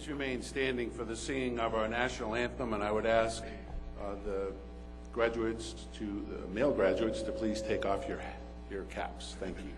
Please remain standing for the singing of our national anthem, and I would ask the male graduates to please take off your caps. Thank you.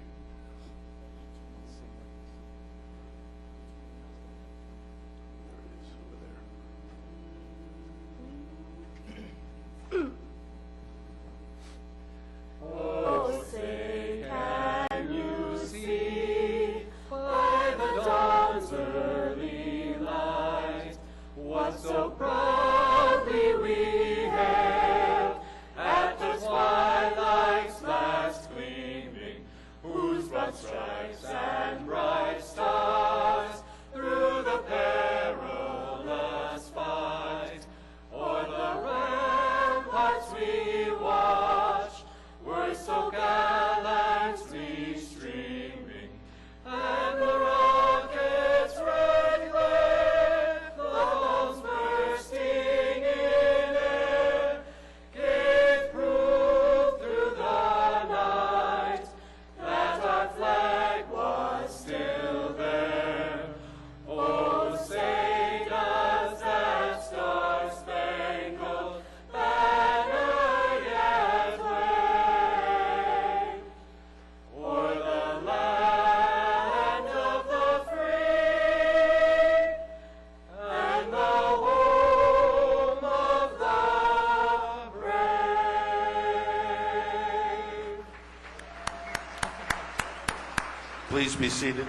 Please be seated.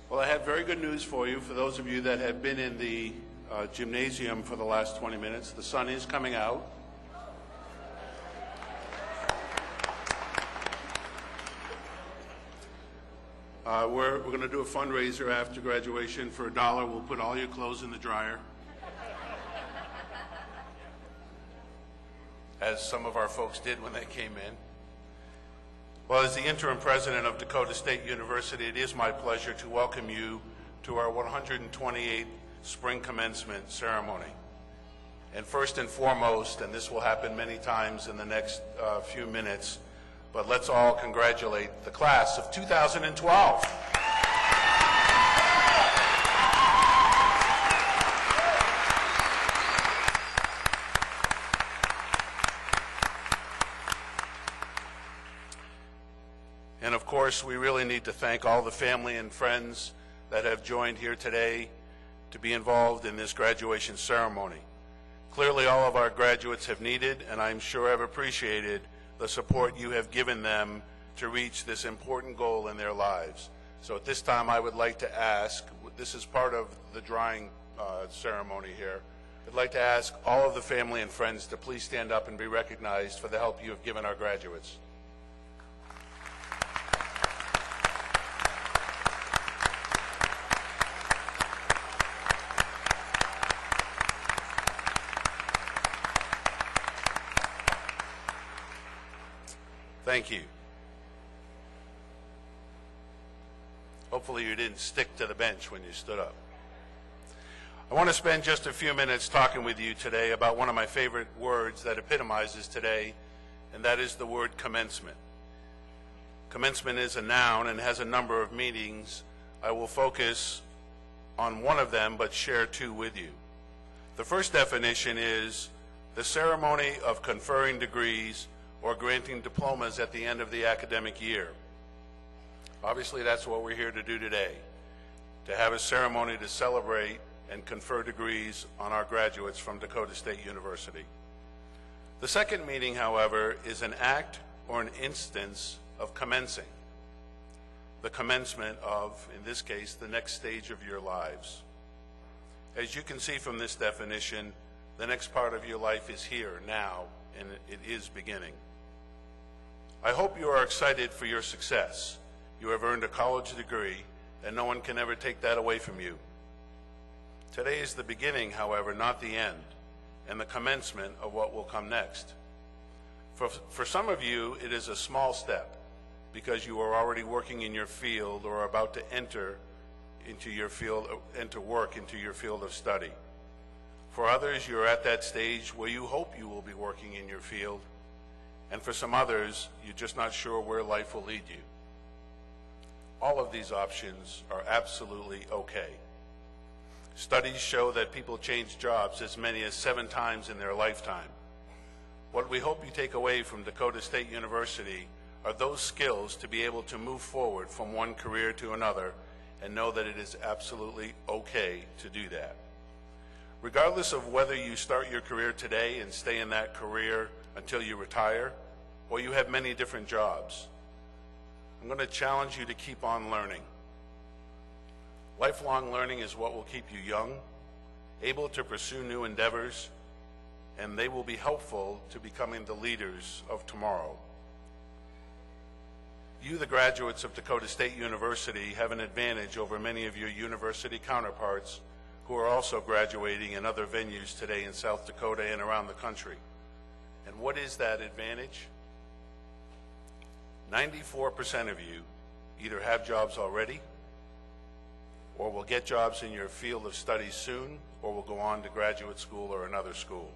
Well, I have very good news for you. For those of you that have been in the gymnasium for the last 20 minutes, the sun is coming out. We're going to do a fundraiser after graduation. For $1, we'll put all your clothes in the dryer, as some of our folks did when they came in. Well, as the interim president of Dakota State University, it is my pleasure to welcome you to our 128th spring commencement ceremony. And first and foremost, and this will happen many times in the next few minutes, but let's all congratulate the class of 2012. And of course, we really need to thank all the family and friends that have joined here today to be involved in this graduation ceremony. Clearly, all of our graduates have needed, and I'm sure have appreciated, the support you have given them to reach this important goal in their lives. So at this time, I would like to ask, this is part of the drawing ceremony here, I'd like to ask all of the family and friends to please stand up and be recognized for the help you have given our graduates. Thank you. Hopefully you didn't stick to the bench when you stood up. I want to spend just a few minutes talking with you today about one of my favorite words that epitomizes today, and that is the word commencement. Commencement is a noun and has a number of meanings. I will focus on one of them, but share two with you. The first definition is the ceremony of conferring degrees or granting diplomas at the end of the academic year. Obviously, that's what we're here to do today, to have a ceremony to celebrate and confer degrees on our graduates from Dakota State University. The second meaning, however, is an act or an instance of commencing, the commencement of, in this case, the next stage of your lives. As you can see from this definition, the next part of your life is here, now, and it is beginning. I hope you are excited for your success. You have earned a college degree, and no one can ever take that away from you. Today is the beginning, however, not the end, and the commencement of what will come next. For some of you, it is a small step because you are already working in your field or are about to enter into your field, enter work into your field of study. For others, you're at that stage where you hope you will be working in your field. and for some others, you're just not sure where life will lead you. All of these options are absolutely okay. Studies show that people change jobs as many as 7 times in their lifetime. What we hope you take away from Dakota State University are those skills to be able to move forward from one career to another and know that it is absolutely okay to do that. Regardless of whether you start your career today and stay in that career until you retire, or you have many different jobs, I'm going to challenge you to keep on learning. Lifelong learning is what will keep you young, able to pursue new endeavors, and they will be helpful to becoming the leaders of tomorrow. You, the graduates of Dakota State University, have an advantage over many of your university counterparts who are also graduating in other venues today in South Dakota and around the country. And what is that advantage? 94% of you either have jobs already, or will get jobs in your field of study soon, or will go on to graduate school or another school.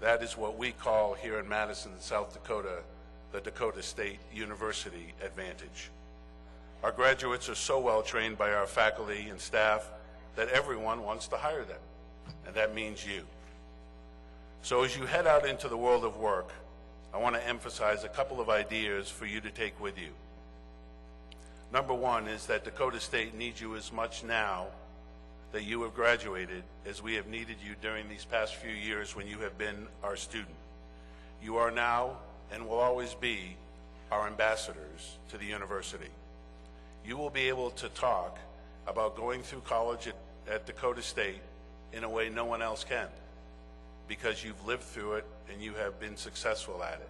That is what we call here in Madison, South Dakota, the Dakota State University advantage. Our graduates are so well trained by our faculty and staff that everyone wants to hire them, and that means you. So as you head out into the world of work, I want to emphasize a couple of ideas for you to take with you. Number one is that Dakota State needs you as much now that you have graduated as we have needed you during these past few years when you have been our student. You are now and will always be our ambassadors to the university. You will be able to talk about going through college at Dakota State in a way no one else can, because you've lived through it and you have been successful at it.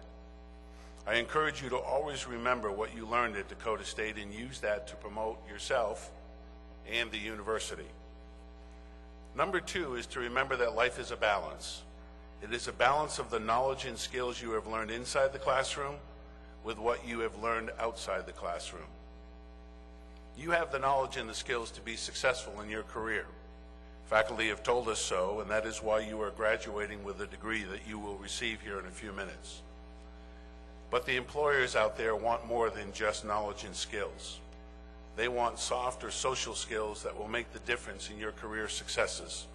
I encourage you to always remember what you learned at Dakota State and use that to promote yourself and the university. Number two is to remember that life is a balance. It is a balance of the knowledge and skills you have learned inside the classroom with what you have learned outside the classroom. You have the knowledge and the skills to be successful in your career. Faculty have told us so, and that is why you are graduating with a degree that you will receive here in a few minutes. But the employers out there want more than just knowledge and skills. They want soft or social skills that will make the difference in your career successes.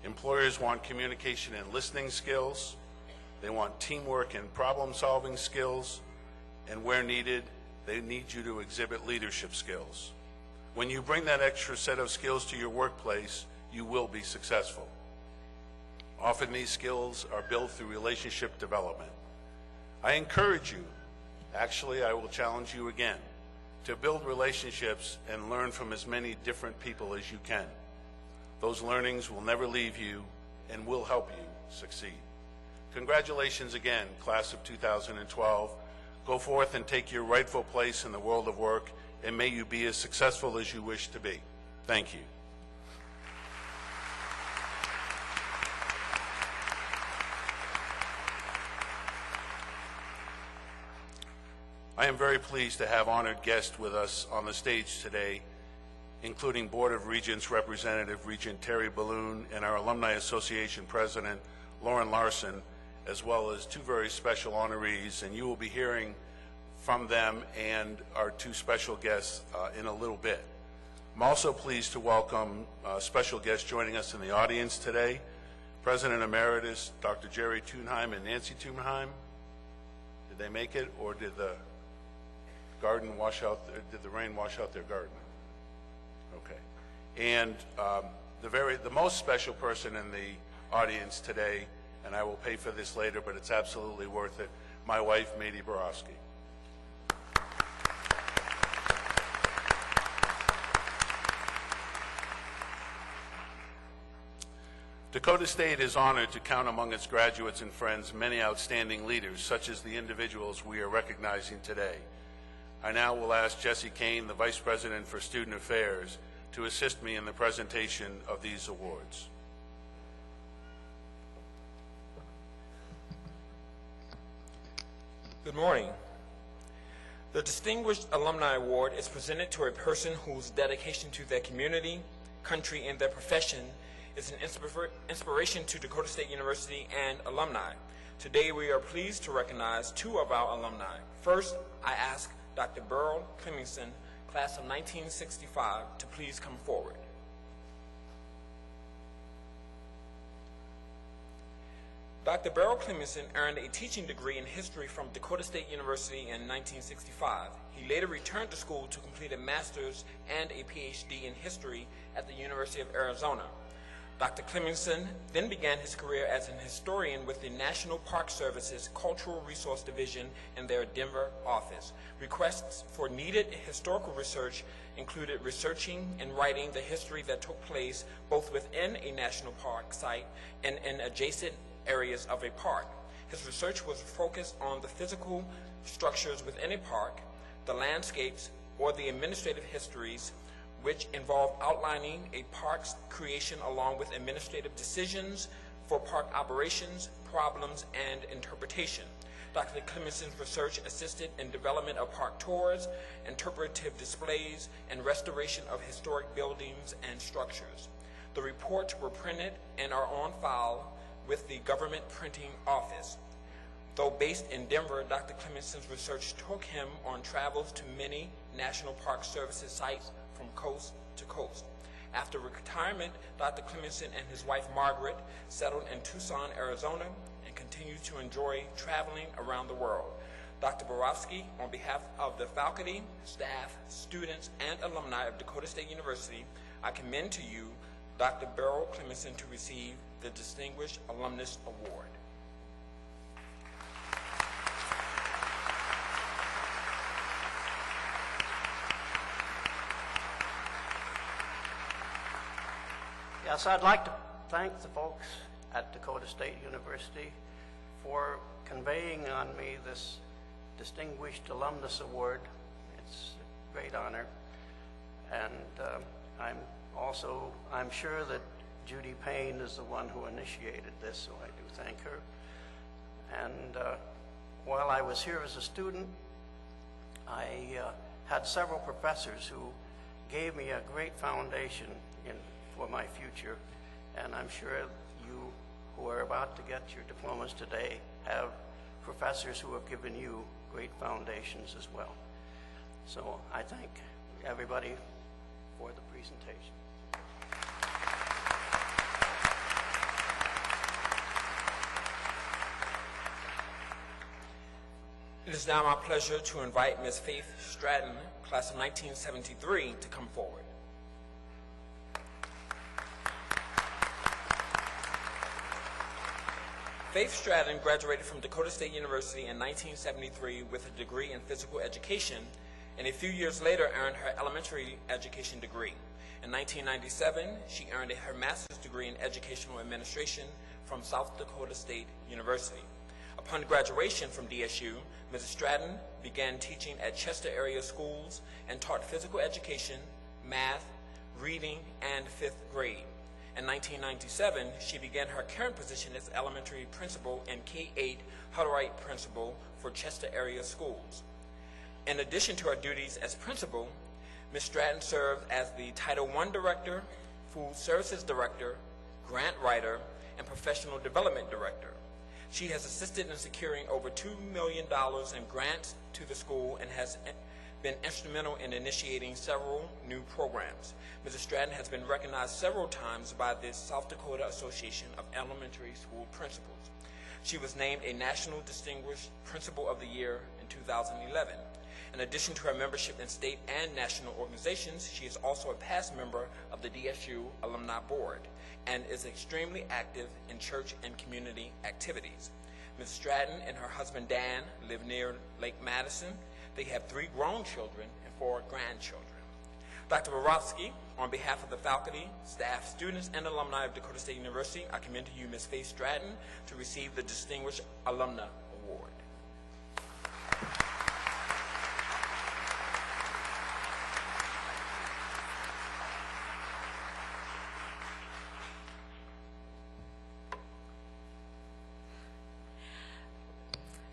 Employers want communication and listening skills. They want teamwork and problem-solving skills. And where needed, they need you to exhibit leadership skills. When you bring that extra set of skills to your workplace, you will be successful. Often these skills are built through relationship development. I encourage you, actually I will challenge you again, to build relationships and learn from as many different people as you can. Those learnings will never leave you and will help you succeed. Congratulations again, class of 2012. Go forth and take your rightful place in the world of work, and may you be as successful as you wish to be. Thank you. I am very pleased to have honored guests with us on the stage today, including Board of Regents Representative Regent Terry Balloon and our Alumni Association President Lauren Larson, as well as two very special honorees, and you will be hearing from them and our two special guests in a little bit. I'm also pleased to welcome special guests joining us in the audience today, President Emeritus Dr. Jerry Thunheim and Nancy Thunheim. Did they make it, or did the garden wash out, did the rain wash out their garden? Okay. And the most special person in the audience today, and I will pay for this later, but it's absolutely worth it, my wife, Mady Borowski. Dakota State is honored to count among its graduates and friends many outstanding leaders, such as the individuals we are recognizing today. I now will ask Jesse Kane, the Vice President for Student Affairs, to assist me in the presentation of these awards. Good morning. The Distinguished Alumni Award is presented to a person whose dedication to their community, country, and their profession is an inspiration to Dakota State University and alumni. Today we are pleased to recognize two of our alumni. First, I ask Dr. Beryl Clemingson, class of 1965, to please come forward. Dr. Beryl Clemingson earned a teaching degree in history from Dakota State University in 1965. He later returned to school to complete a master's and a PhD in history at the University of Arizona. Dr. Clemingson then began his career as an historian with the National Park Service's Cultural Resource Division in their Denver office. Requests for needed historical research included researching and writing the history that took place both within a national park site and in adjacent areas of a park. His research was focused on the physical structures within a park, the landscapes, or the administrative histories, which involved outlining a park's creation along with administrative decisions for park operations, problems, and interpretation. Dr. Clemenson's research assisted in development of park tours, interpretive displays, and restoration of historic buildings and structures. The reports were printed and are on file with the Government Printing Office. Though based in Denver, Dr. Clemenson's research took him on travels to many National Park Services sites from coast to coast. After retirement, Dr. Clemenson and his wife Margaret settled in Tucson, Arizona, and continued to enjoy traveling around the world. Dr. Borowski, on behalf of the faculty, staff, students, and alumni of Dakota State University, I commend to you Dr. Beryl Clemingson to receive the Distinguished Alumnus Award. Yes, I'd like to thank the folks at Dakota State University for conveying on me this Distinguished Alumnus Award. It's a great honor. And I'm sure that Judy Payne is the one who initiated this, so I do thank her. And while I was here as a student, I had several professors who gave me a great foundation for my future, and I'm sure you who are about to get your diplomas today have professors who have given you great foundations as well. So I thank everybody for the presentation. It is now my pleasure to invite Ms. Faith Stratton, class of 1973, to come forward. Faith Stratton graduated from Dakota State University in 1973 with a degree in physical education, and a few years later earned her elementary education degree. In 1997, she earned her master's degree in educational administration from South Dakota State University. Upon graduation from DSU, Mrs. Stratton began teaching at Chester area schools and taught physical education, math, reading, and 5th grade. In 1997, she began her current position as elementary principal and K-8 Hutterite principal for Chester area schools. In addition to her duties as principal, Ms. Stratton served as the Title I Director, Food Services Director, Grant Writer, and Professional Development Director. She has assisted in securing over $2 million in grants to the school and has been instrumental in initiating several new programs. Mrs. Stratton has been recognized several times by the South Dakota Association of Elementary School Principals. She was named a National Distinguished Principal of the Year in 2011. In addition to her membership in state and national organizations, she is also a past member of the DSU Alumni Board and is extremely active in church and community activities. Ms. Stratton and her husband Dan live near Lake Madison. They have 3 grown children and 4 grandchildren. Dr. Borowski, on behalf of the faculty, staff, students, and alumni of Dakota State University, I commend to you Ms. Faith Stratton to receive the Distinguished Alumna Award.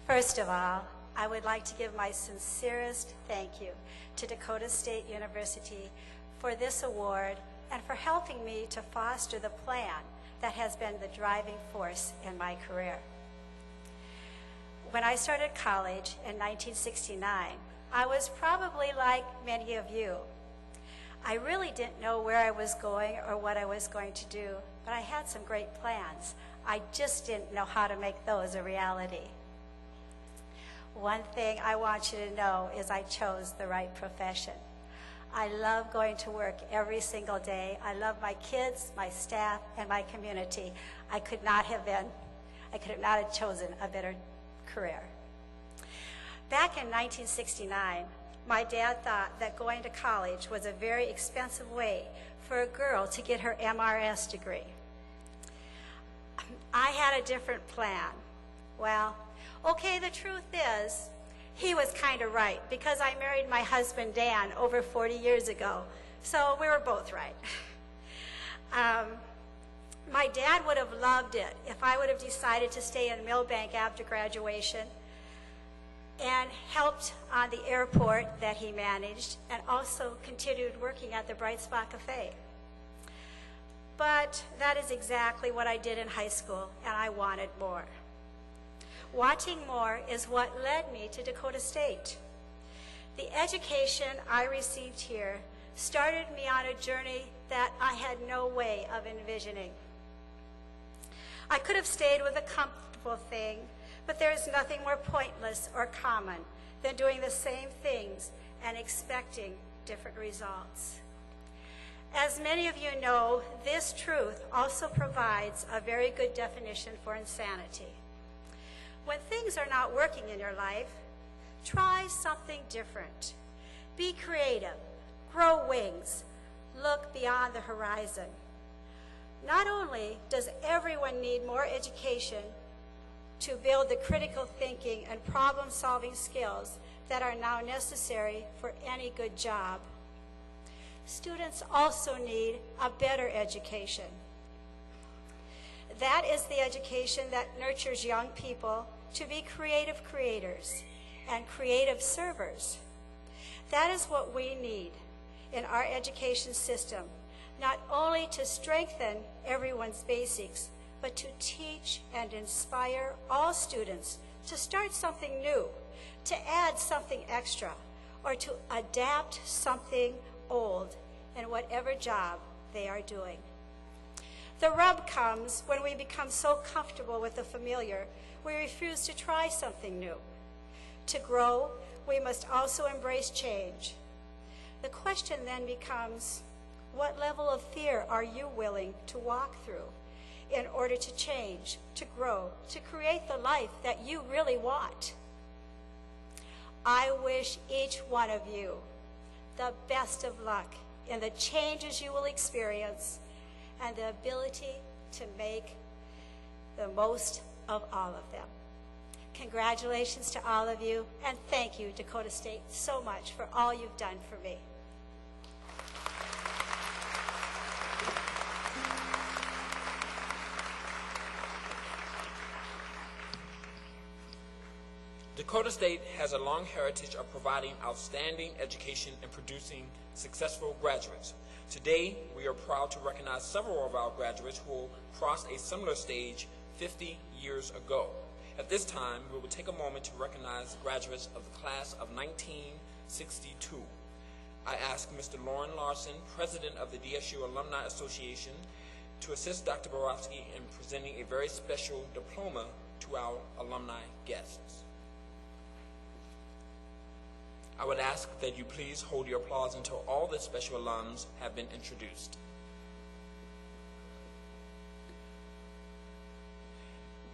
First of all, I would like to give my sincerest thank you to Dakota State University for this award and for helping me to foster the plan that has been the driving force in my career. when I started college in 1969, I was probably like many of you. I really didn't know where I was going or what I was going to do, but I had some great plans. I just didn't know how to make those a reality. One thing I want you to know is I chose the right profession. I love going to work every single day. I love my kids, my staff, and my community. I could not have chosen a better career. Back in 1969, my dad thought that going to college was a very expensive way for a girl to get her MRS degree. I had a different plan. Well, okay, the truth is, he was kind of right, because I married my husband, Dan, over 40 years ago, so we were both right. My dad would have loved it if I would have decided to stay in Millbank after graduation and helped on the airport that he managed, and also continued working at the Bright Spot Cafe. But that is exactly what I did in high school, and I wanted more. Wanting more is what led me to Dakota State. The education I received here started me on a journey that I had no way of envisioning. I could have stayed with a comfortable thing, but there is nothing more pointless or common than doing the same things and expecting different results. As many of you know, this truth also provides a very good definition for insanity. When things are not working in your life, try something different. Be creative, grow wings, look beyond the horizon. Not only does everyone need more education to build the critical thinking and problem-solving skills that are now necessary for any good job, students also need a better education. That is the education that nurtures young people to be creative creators and creative servers. That is what we need in our education system, not only to strengthen everyone's basics, but to teach and inspire all students to start something new, to add something extra, or to adapt something old in whatever job they are doing. The rub comes when we become so comfortable with the familiar, we refuse to try something new. To grow, we must also embrace change. The question then becomes, what level of fear are you willing to walk through in order to change, to grow, to create the life that you really want? I wish each one of you the best of luck in the changes you will experience and the ability to make the most of all of them. Congratulations to all of you, and thank you, Dakota State, so much for all you've done for me. Dakota State has a long heritage of providing outstanding education and producing successful graduates. Today, we are proud to recognize several of our graduates who crossed a similar stage 50 years ago. At this time, we will take a moment to recognize graduates of the class of 1962. I ask Mr. Lauren Larson, President of the DSU Alumni Association, to assist Dr. Borowski in presenting a very special diploma to our alumni guests. I would ask that you please hold your applause until all the special alums have been introduced.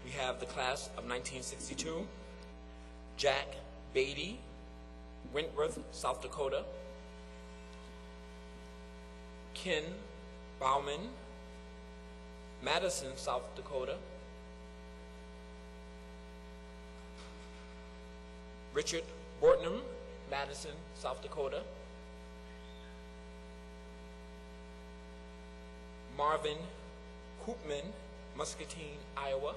We have the class of 1962, Jack Beatty, Wentworth, South Dakota, Ken Bauman, Madison, South Dakota, Richard Bortnam, Madison, South Dakota, Marvin Koopman, Muscatine, Iowa,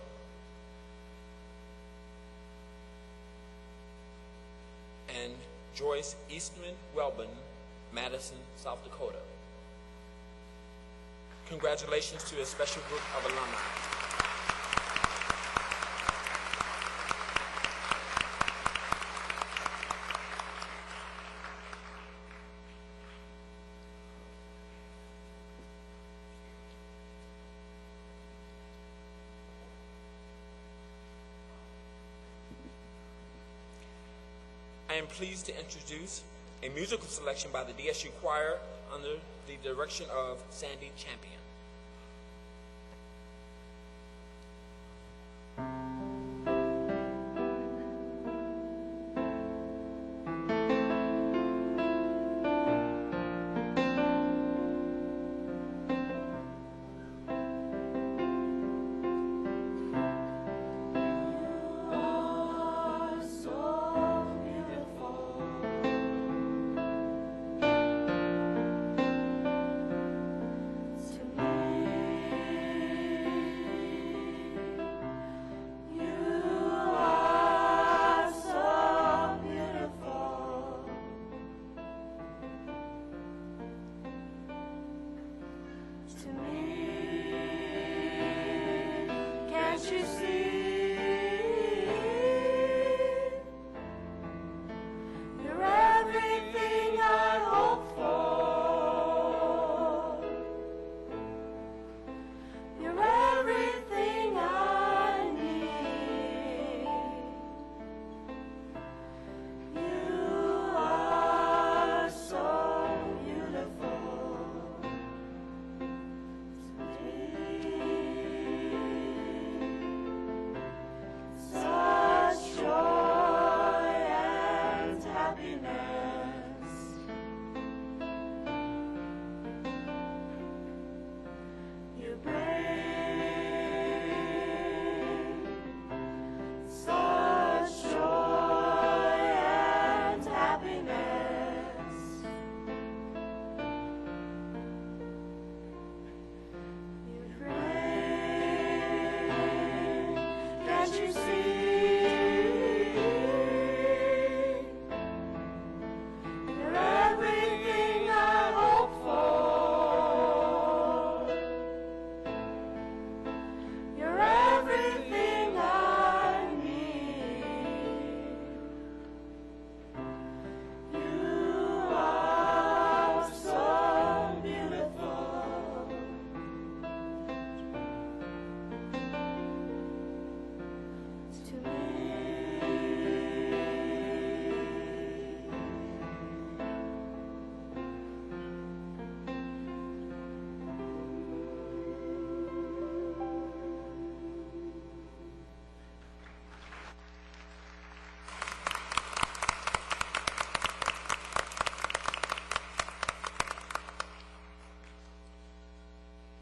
and Joyce Eastman Welbon, Madison, South Dakota. Congratulations to a special group of alumni. am pleased to introduce a musical selection by the DSU Choir under the direction of Sandy Champion.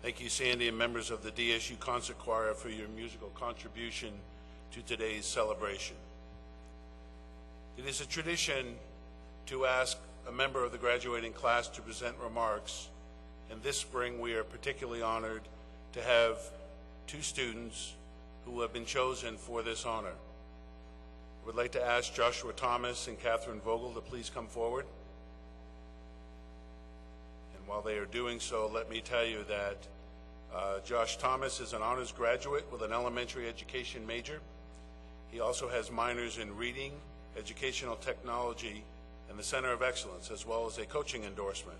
Thank you, Sandy, and members of the DSU Concert Choir for your musical contribution to today's celebration. It is a tradition to ask a member of the graduating class to present remarks, and this spring we are particularly honored to have two students who have been chosen for this honor. I would like to ask Joshua Thomas and Catherine Vogel to please come forward. And while they are doing so, let me tell you that Josh Thomas is an honors graduate with an elementary education major. He also has minors in reading, educational technology, and the Center of Excellence, as well as a coaching endorsement.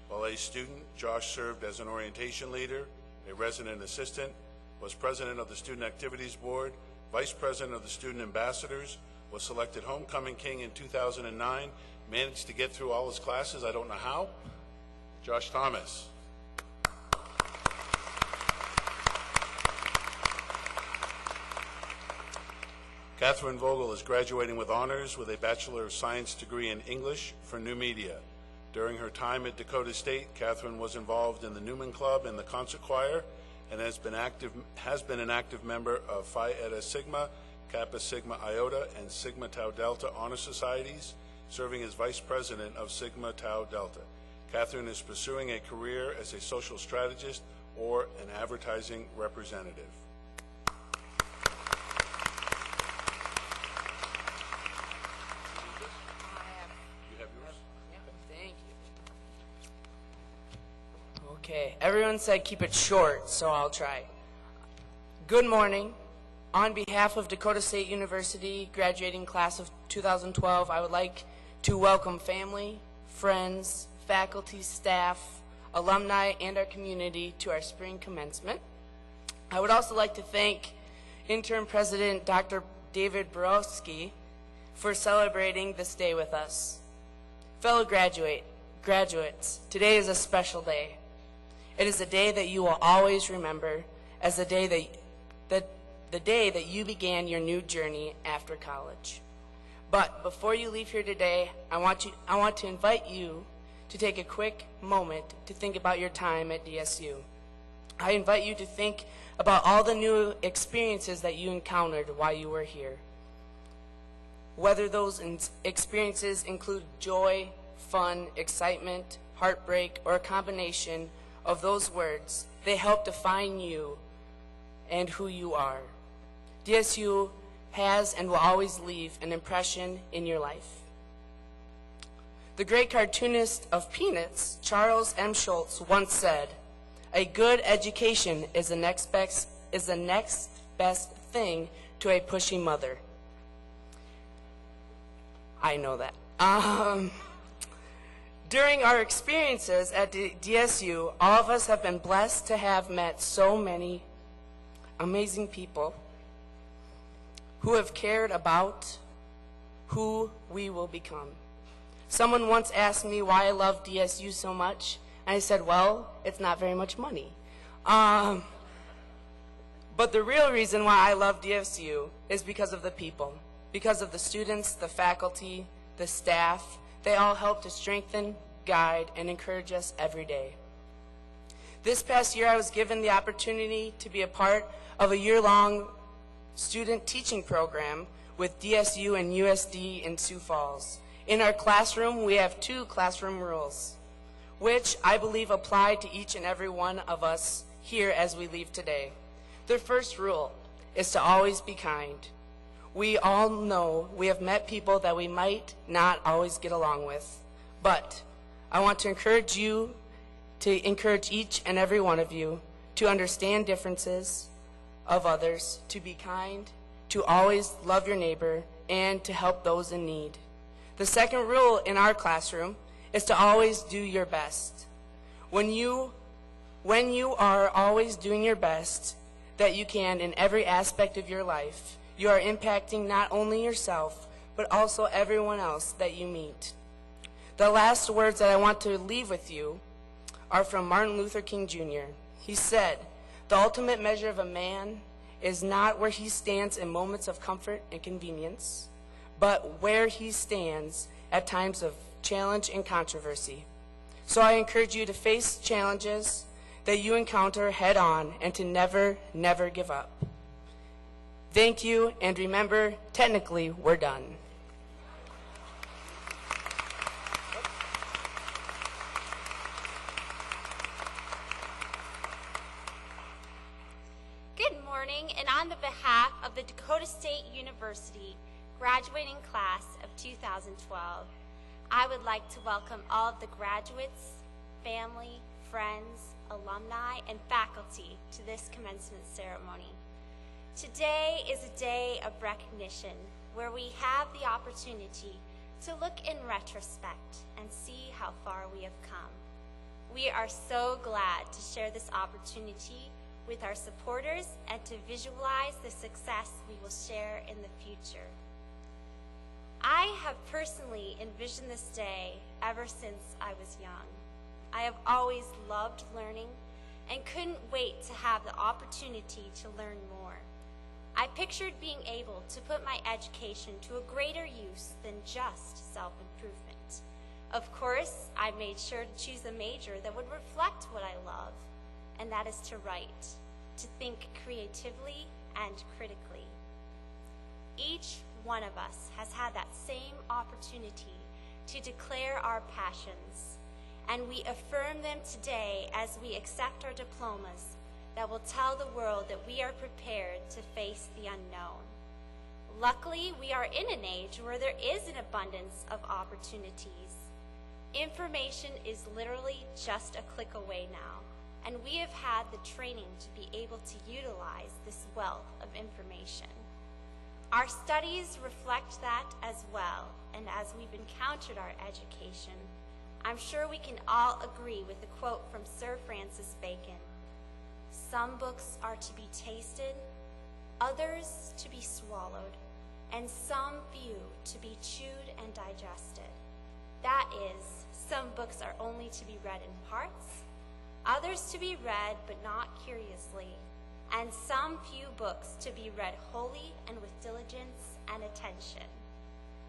While a student, Josh served as an orientation leader, a resident assistant, was president of the Student Activities Board, vice president of the Student Ambassadors, was selected Homecoming King in 2009, managed to get through all his classes, I don't know how. Josh Thomas. Catherine Vogel is graduating with honors with a Bachelor of Science degree in English for New Media. During her time at Dakota State, Catherine was involved in the Newman Club and the Concert Choir, and has been an active member of Phi Eta Sigma, Kappa Sigma Iota, and Sigma Tau Delta Honor Societies, serving as Vice President of Sigma Tau Delta. Catherine is pursuing a career as a social strategist or an advertising representative. Okay, everyone said keep it short, so I'll try. Good morning. On behalf of Dakota State University graduating class of 2012, I would like to welcome family, friends, faculty, staff, alumni, and our community to our spring commencement. I would also like to thank Interim President Dr. David Borowski for celebrating this day with us. Fellow graduates, today is a special day. It is a day that you will always remember as the day that you began your new journey after college. But before you leave here today, I want to invite you to take a quick moment to think about your time at DSU. I invite you to think about all the new experiences that you encountered while you were here. Whether those experiences include joy, fun, excitement, heartbreak, or a combination of those words, they help define you and who you are. DSU has and will always leave an impression in your life. The great cartoonist of Peanuts, Charles M. Schulz, once said, "A good education is the next best thing to a pushy mother." I know that. During our experiences at DSU, all of us have been blessed to have met so many amazing people who have cared about who we will become. Someone once asked me why I love DSU so much, and I said, well, it's not very much money. But the real reason why I love DSU is because of the people, because of the students, the faculty, the staff. They all help to strengthen, guide, and encourage us every day. This past year, I was given the opportunity to be a part of a year-long student teaching program with DSU and USD in Sioux Falls. In our classroom, we have 2 classroom rules, which I believe apply to each and every one of us here as we leave today. The first rule is to always be kind. We all know we have met people that we might not always get along with, but I want to encourage each and every one of you to understand differences of others, to be kind, to always love your neighbor, and to help those in need. The second rule in our classroom is to always do your best. When you are always doing your best that you can in every aspect of your life, you are impacting not only yourself, but also everyone else that you meet. The last words that I want to leave with you are from Martin Luther King Jr. He said, "The ultimate measure of a man is not where he stands in moments of comfort and convenience, but where he stands at times of challenge and controversy." So I encourage you to face challenges that you encounter head on and to never, never give up. Thank you, and remember, technically, we're done. Good morning, and on the behalf of the Dakota State University graduating class of 2012, I would like to welcome all of the graduates, family, friends, alumni, and faculty to this commencement ceremony. Today is a day of recognition where we have the opportunity to look in retrospect and see how far we have come. We are so glad to share this opportunity with our supporters and to visualize the success we will share in the future. I have personally envisioned this day ever since I was young. I have always loved learning and couldn't wait to have the opportunity to learn more. I pictured being able to put my education to a greater use than just self-improvement. Of course, I made sure to choose a major that would reflect what I love, and that is to write, to think creatively and critically. Each one of us has had that same opportunity to declare our passions, and we affirm them today as we accept our diplomas that will tell the world that we are prepared to face the unknown. Luckily, we are in an age where there is an abundance of opportunities. Information is literally just a click away now, and we have had the training to be able to utilize this wealth of information. Our studies reflect that as well, and as we've encountered our education, I'm sure we can all agree with the quote from Sir Francis Bacon: "Some books are to be tasted, others to be swallowed, and some few to be chewed and digested. That is, some books are only to be read in parts, others to be read but not curiously, and some few books to be read wholly and with diligence and attention.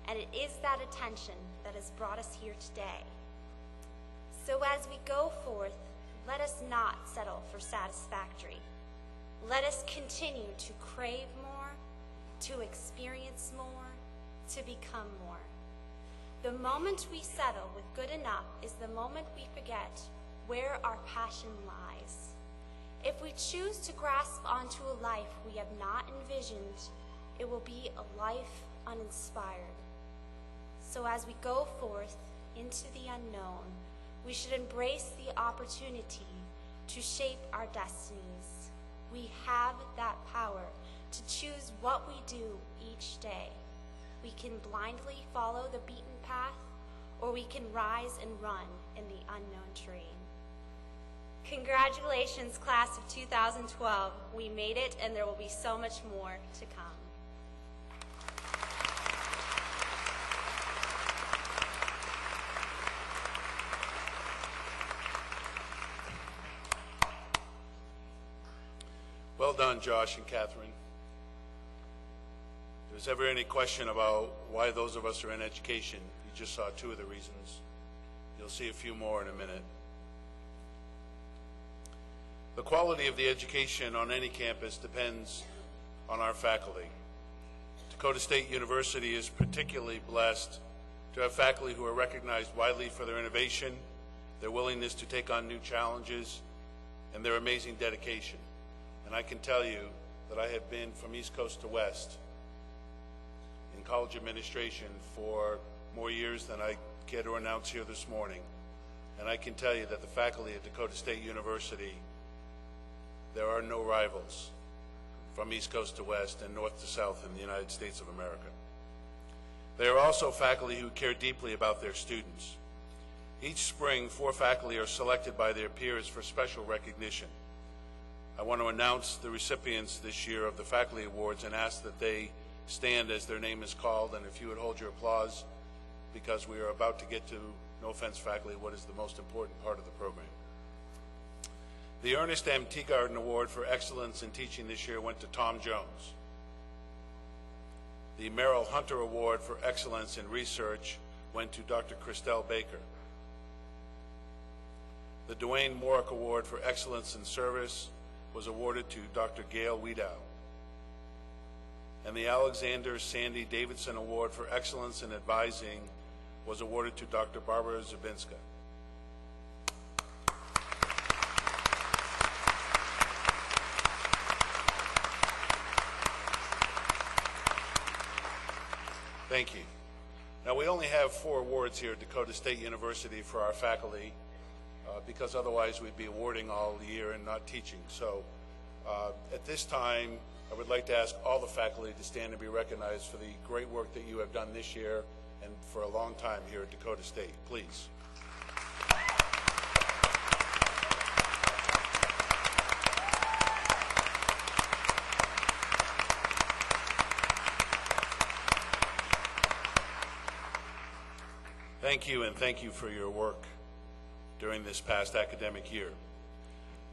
And it is that attention that has brought us here today. So as we go forth, let us not settle for satisfactory. Let us continue to crave more, to experience more, to become more. The moment we settle with good enough is the moment we forget where our passion lies. If we choose to grasp onto a life we have not envisioned, it will be a life uninspired. So as we go forth into the unknown, we should embrace the opportunity to shape our destinies. We have that power to choose what we do each day. We can blindly follow the beaten path, or we can rise and run in the unknown terrain. Congratulations, class of 2012. We made it, and there will be so much more to come. Well done, Josh and Catherine. If there's ever any question about why those of us are in education, you just saw two of the reasons. You'll see a few more in a minute. The quality of the education on any campus depends on our faculty. Dakota State University is particularly blessed to have faculty who are recognized widely for their innovation, their willingness to take on new challenges, and their amazing dedication. And I can tell you that I have been from East Coast to West in college administration for more years than I care to announce here this morning. And I can tell you that the faculty at Dakota State University, there are no rivals from East Coast to West and North to South in the United States of America. They are also faculty who care deeply about their students. Each spring, 4 faculty are selected by their peers for special recognition. I want to announce the recipients this year of the Faculty Awards and ask that they stand as their name is called, and if you would hold your applause, because we are about to get to, no offense faculty, what is the most important part of the program. The Ernest M. Teagarden Award for Excellence in Teaching this year went to Tom Jones. The Merrill Hunter Award for Excellence in Research went to Dr. Christelle Baker. The Dwayne Morick Award for Excellence in Service was awarded to Dr. Gail Wiedow. And the Alexander Sandy Davidson Award for Excellence in Advising was awarded to Dr. Barbara Zabinska. Thank you. Now, we only have 4 awards here at Dakota State University for our faculty, because otherwise we'd be awarding all year and not teaching. So at this time, I would like to ask all the faculty to stand and be recognized for the great work that you have done this year and for a long time here at Dakota State. Please. Thank you, and thank you for your work during this past academic year.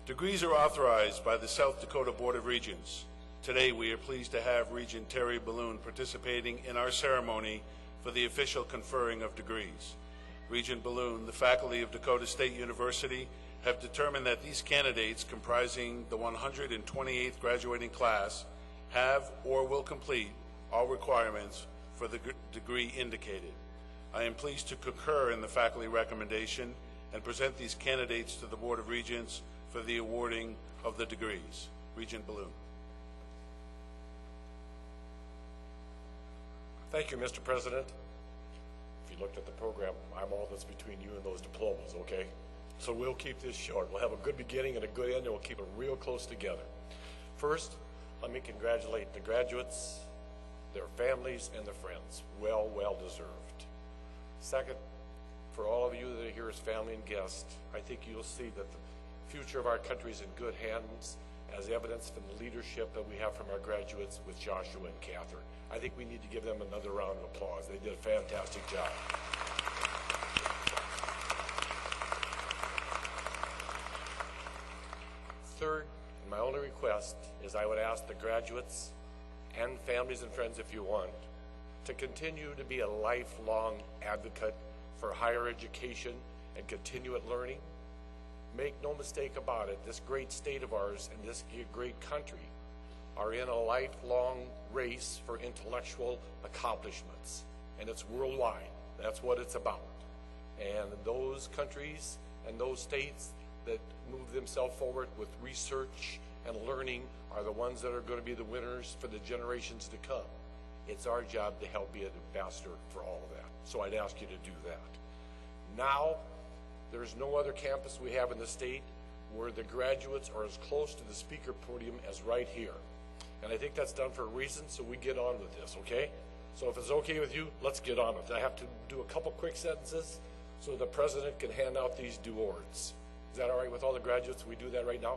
Degrees are authorized by the South Dakota Board of Regents. Today, we are pleased to have Regent Terry Balloon participating in our ceremony for the official conferring of degrees. Regent Balloon, the faculty of Dakota State University, have determined that these candidates comprising the 128th graduating class have or will complete all requirements for the degree indicated. I am pleased to concur in the faculty recommendation and present these candidates to the Board of Regents for the awarding of the degrees. Regent Balloon. Thank you, Mr. President. If you looked at the program, I'm all that's between you and those diplomas, okay? So we'll keep this short. We'll have a good beginning and a good end, and we'll keep it real close together. First, let me congratulate the graduates, their families, and their friends. Well deserved. Second, for all of you that are here as family and guests, I think you'll see that the future of our country is in good hands, as evidenced from the leadership that we have from our graduates with Joshua and Catherine. I think we need to give them another round of applause. They did a fantastic job. Third, my only request is I would ask the graduates and families and friends, if you want, to continue to be a lifelong advocate for higher education and continuate learning. Make no mistake about it, this great state of ours and this great country are in a lifelong race for intellectual accomplishments, and it's worldwide. That's what it's about. And those countries and those states that move themselves forward with research and learning are the ones that are going to be the winners for the generations to come. It's our job to help be an ambassador for all of that. So I'd ask you to do that. Now, there's no other campus we have in the state where the graduates are as close to the speaker podium as right here. And I think that's done for a reason, so we get on with this, okay? So if it's okay with you, let's get on with it. I have to do a couple quick sentences so the president can hand out these awards. Is that all right with all the graduates? We do that right now?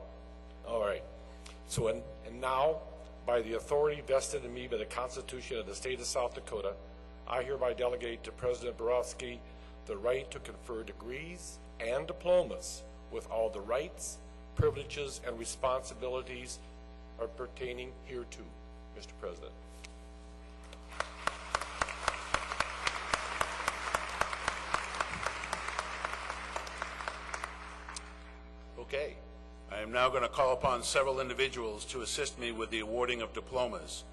All right. So, and now, by the authority vested in me by the Constitution of the state of South Dakota, I hereby delegate to President Borowski the right to confer degrees and diplomas with all the rights, privileges, and responsibilities are pertaining hereto, Mr. President. Okay. I am now going to call upon several individuals to assist me with the awarding of diplomas.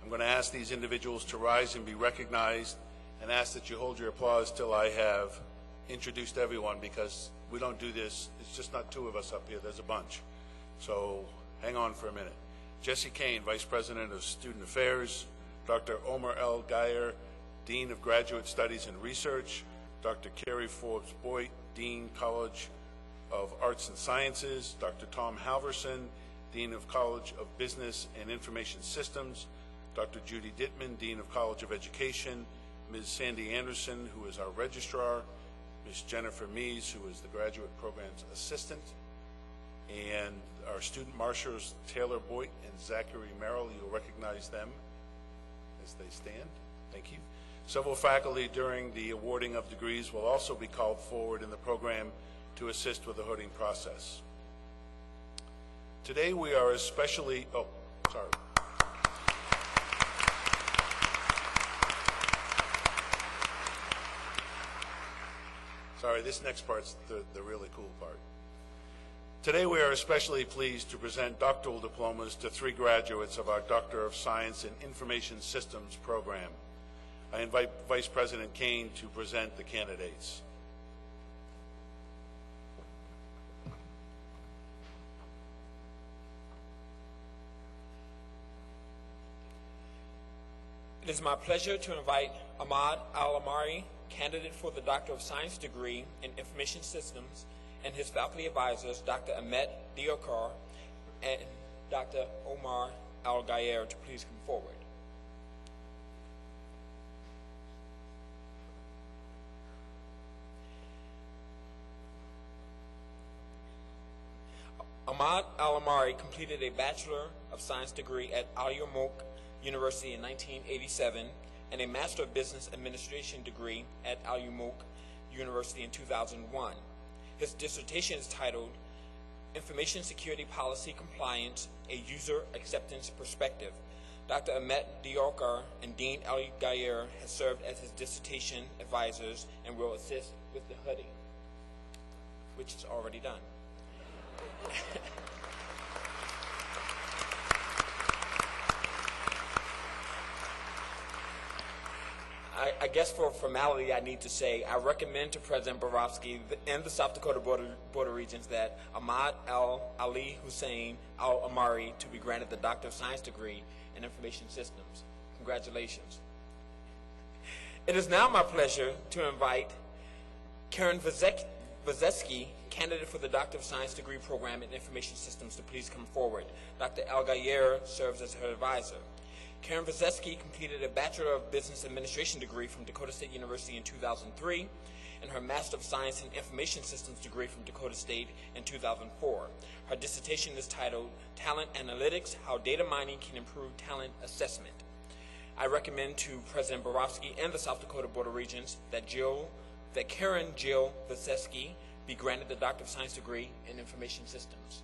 I'm going to ask these individuals to rise and be recognized, and ask that you hold your applause till I have introduced everyone, because we don't do this. It's just not two of us up here. There's a bunch. So hang on for a minute. Jesse Kane, Vice President of Student Affairs. Dr. Omar L. Geyer, Dean of Graduate Studies and Research. Dr. Carrie Forbes-Boyd, Dean, College of Arts and Sciences. Dr. Tom Halverson, Dean of College of Business and Information Systems. Dr. Judy Dittman, Dean of College of Education. Ms. Sandy Anderson, who is our registrar. Ms. Jennifer Mees, who is the graduate program's assistant. And our student marshals, Taylor Boyd and Zachary Merrill. You'll recognize them as they stand. Thank you. Several faculty during the awarding of degrees will also be called forward in the program to assist with the voting process. Today we are especially, Sorry, this next part's the really cool part. Today we are especially pleased to present doctoral diplomas to 3 graduates of our Doctor of Science in Information Systems program. I invite Vice President Kane to present the candidates. It is my pleasure to invite Ahmad Al-Amari, candidate for the Doctor of Science degree in Information Systems, and his faculty advisors, Dr. Ahmet Diokar and Dr. Omar Al-Gayer, to please come forward. Ahmad Al-Amari completed a Bachelor of Science degree at Al-Yarmouk University in 1987 and a Master of Business Administration degree at Al-Yarmouk University in 2001. His dissertation is titled Information Security Policy Compliance, a User Acceptance Perspective. Dr. Ahmet Diokar and Dean Al-Gayer has served as his dissertation advisors and will assist with the hooding, which is already done. I guess for formality, I need to say I recommend to President Borowski and the South Dakota Board of Regents that Ahmad Ali Hussein Al-Amari to be granted the Doctor of Science degree in Information Systems. Congratulations. It is now my pleasure to invite Karen Vazeski, candidate for the Doctor of Science degree program in Information Systems, to please come forward. Dr. Al-Gayer serves as her advisor. Karen Vazeski completed a Bachelor of Business Administration degree from Dakota State University in 2003 and her Master of Science in Information Systems degree from Dakota State in 2004. Her dissertation is titled Talent Analytics, How Data Mining Can Improve Talent Assessment. I recommend to President Borowski and the South Dakota Board of Regents that Karen Jill Vaseski be granted the Doctor of Science degree in Information Systems.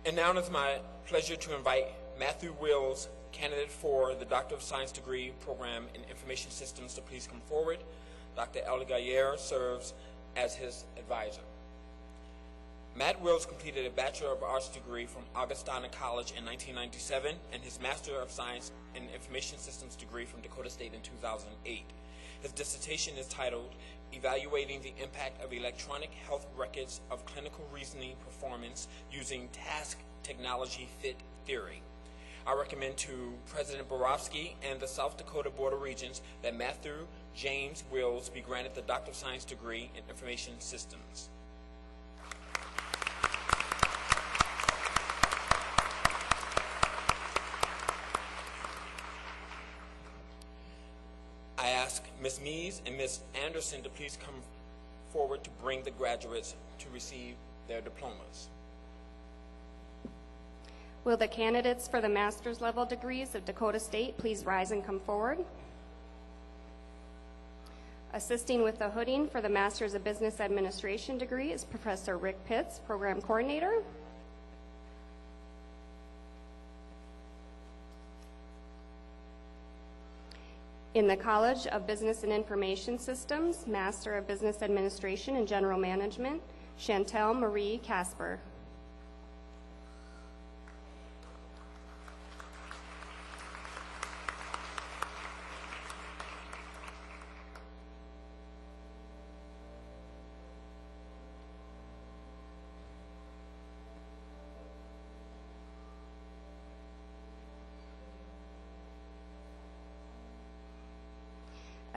And now it's my pleasure to invite Matthew Wills, candidate for the Doctor of Science degree program in Information Systems, to please come forward. Dr. El Gayer serves as his advisor. Matt Wills completed a Bachelor of Arts degree from Augustana College in 1997 and his Master of Science in Information Systems degree from Dakota State in 2008. His dissertation is titled Evaluating the Impact of Electronic Health Records of Clinical Reasoning Performance Using Task Technology Fit Theory. I recommend to President Borowski and the South Dakota Board of Regents that Matthew James Wills be granted the Doctor of Science degree in Information Systems. I ask Ms. Mees and Ms. Anderson to please come forward to bring the graduates to receive their diplomas. Will the candidates for the master's level degrees of Dakota State please rise and come forward? Assisting with the hooding for the Master's of Business Administration degree is Professor Rick Pitts, Program Coordinator. In the College of Business and Information Systems, Master of Business Administration and General Management, Chantel Marie Casper.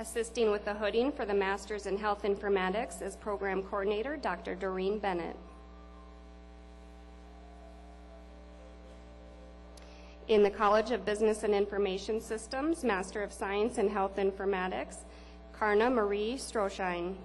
Assisting with the hooding for the Master's in Health Informatics is Program Coordinator, Dr. Doreen Bennett. In the College of Business and Information Systems, Master of Science in Health Informatics, Karna Marie Stroschein.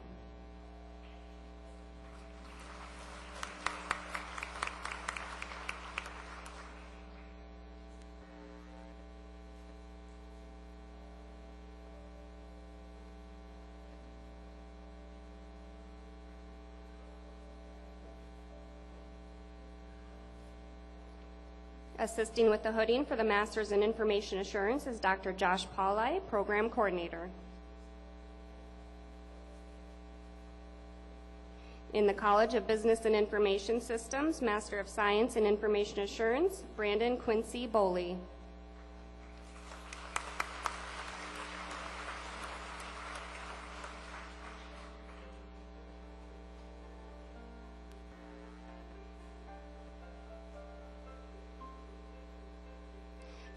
Assisting with the hooding for the Master's in Information Assurance is Dr. Josh Paulai, Program Coordinator. In the College of Business and Information Systems, Master of Science in Information Assurance, Brandon Quincy Boley.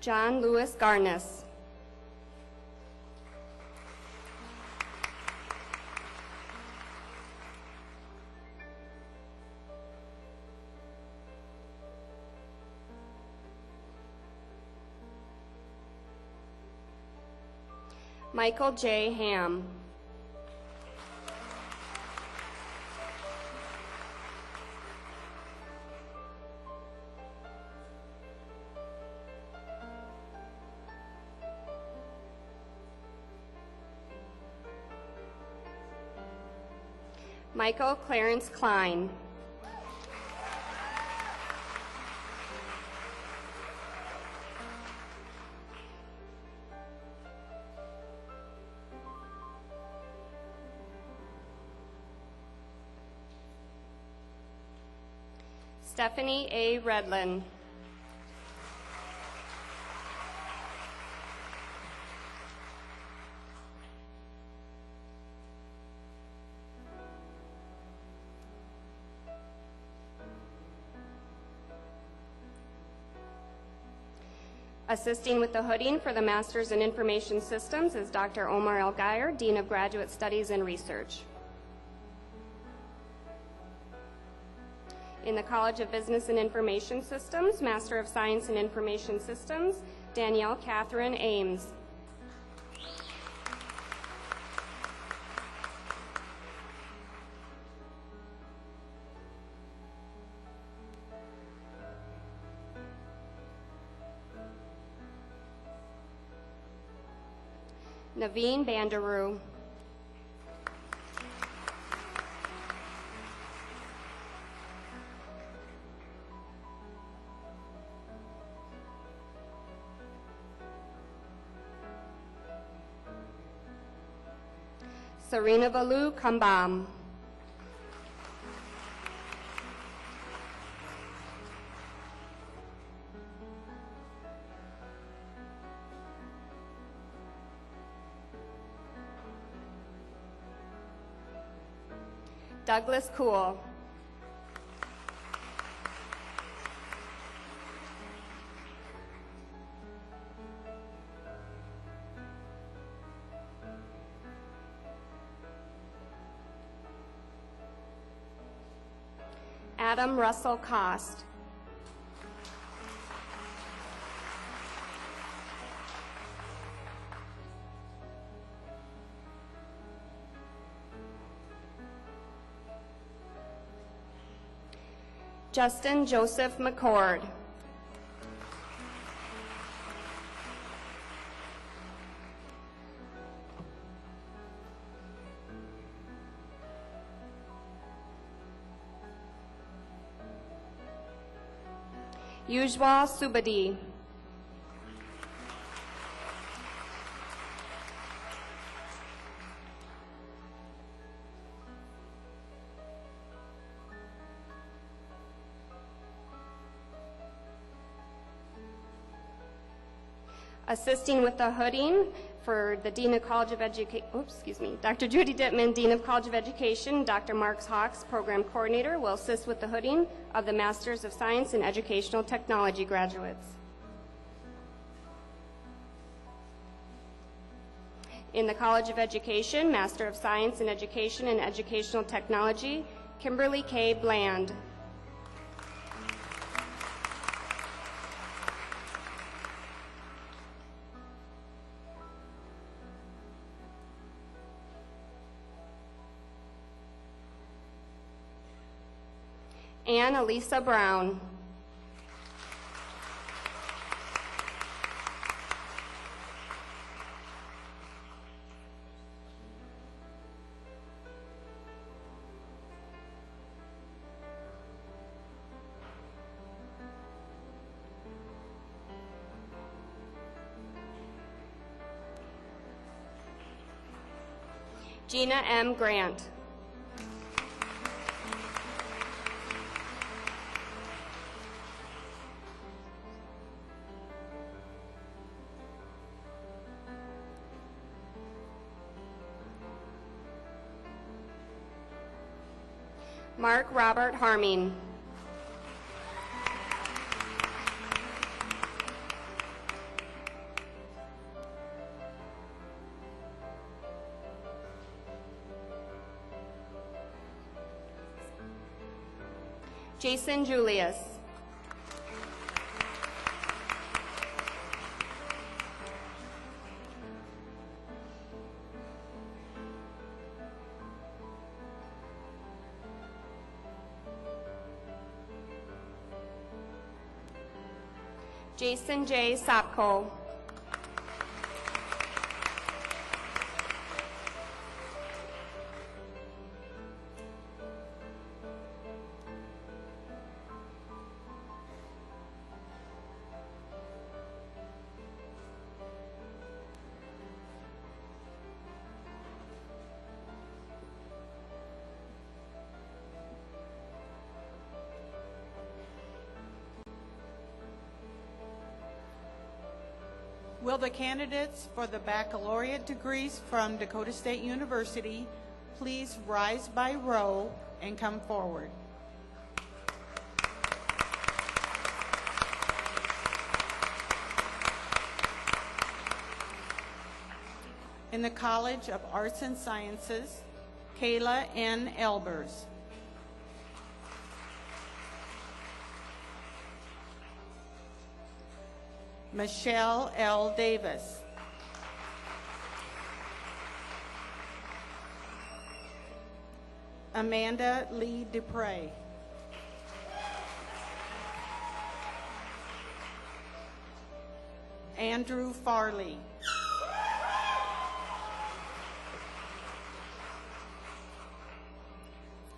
John Lewis Garness. Michael J. Ham. Michael Clarence Klein. Stephanie A. Redlin. Assisting with the hooding for the Master's in Information Systems is Dr. Omar El Gayer, Dean of Graduate Studies and Research. In the College of Business and Information Systems, Master of Science in Information Systems, Danielle Catherine Ames. Naveen Bandaru. Serena Valu Kambam. Douglas Cool. Adam Russell Cost. Justin Joseph McCord. Ujwal Subadi. Assisting with the hooding for the Dean of College of Education, Dr. Judy Dittman, Dean of College of Education, Dr. Marks Hawks, Program Coordinator, will assist with the hooding of the Masters of Science in Educational Technology graduates. In the College of Education, Master of Science in Education and Educational Technology, Kimberly K. Bland. Ann Elisa Brown. Gina M. Grant. Mark Robert Harming. Jason Julius. Jason J. Sopko. Will the candidates for the baccalaureate degrees from Dakota State University please rise by row and come forward? In the College of Arts and Sciences, Kayla N. Elbers. Michelle L. Davis. Amanda Lee Dupre. Andrew Farley.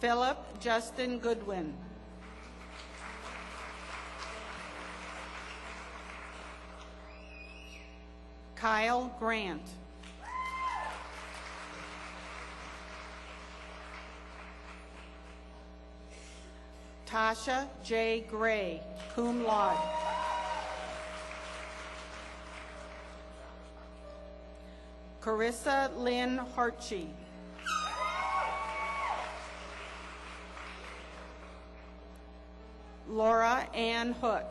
Philip Justin Goodwin. Kyle Grant. Tasha J. Gray, cum laude. Carissa Lynn Hartshee. Laura Ann Hook.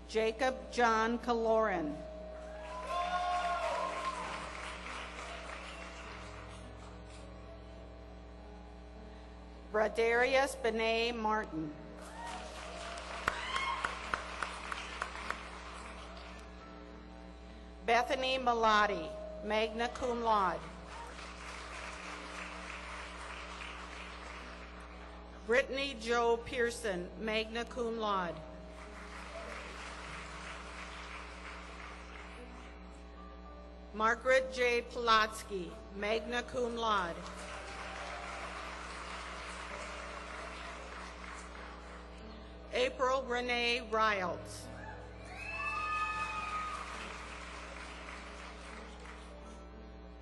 Jacob John Kaloran. Bradarius Benet Martin. Bethany Malati, magna cum laude. Brittany Jo Pearson, magna cum laude. Margaret J. Pulatsky, magna cum laude. April Renee Riles.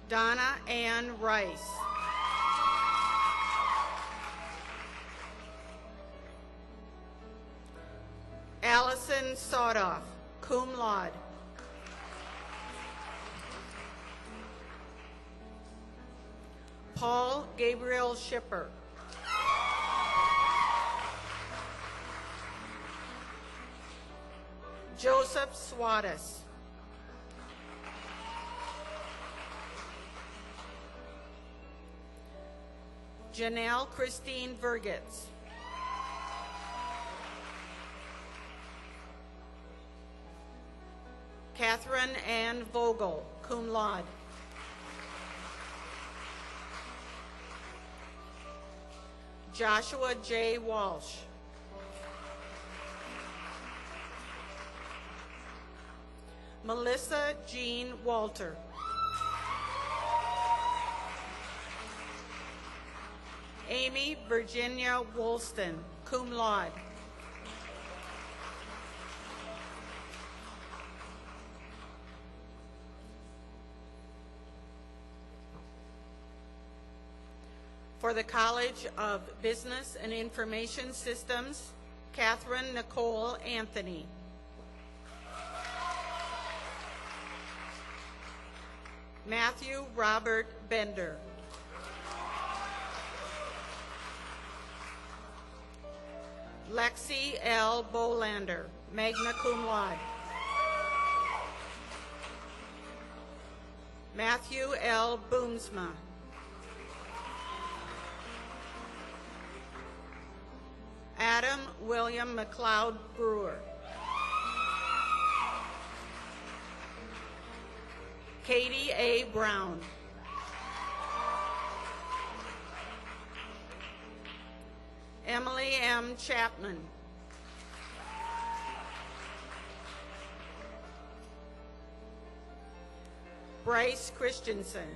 Donna Ann Rice. Allison Sodoff, cum laude. Paul Gabriel Schipper. Joseph Swatus. Janelle Christine Vergitz. Catherine Ann Vogel, cum laude. Joshua J. Walsh. Melissa Jean Walter. Amy Virginia Woolston, cum laude. For the College of Business and Information Systems, Catherine Nicole Anthony. Matthew Robert Bender. Lexi L. Bolander, magna cum laude. Matthew L. Boomsma. Adam William McLeod Brewer. Katie A. Brown. Emily M. Chapman. Bryce Christensen.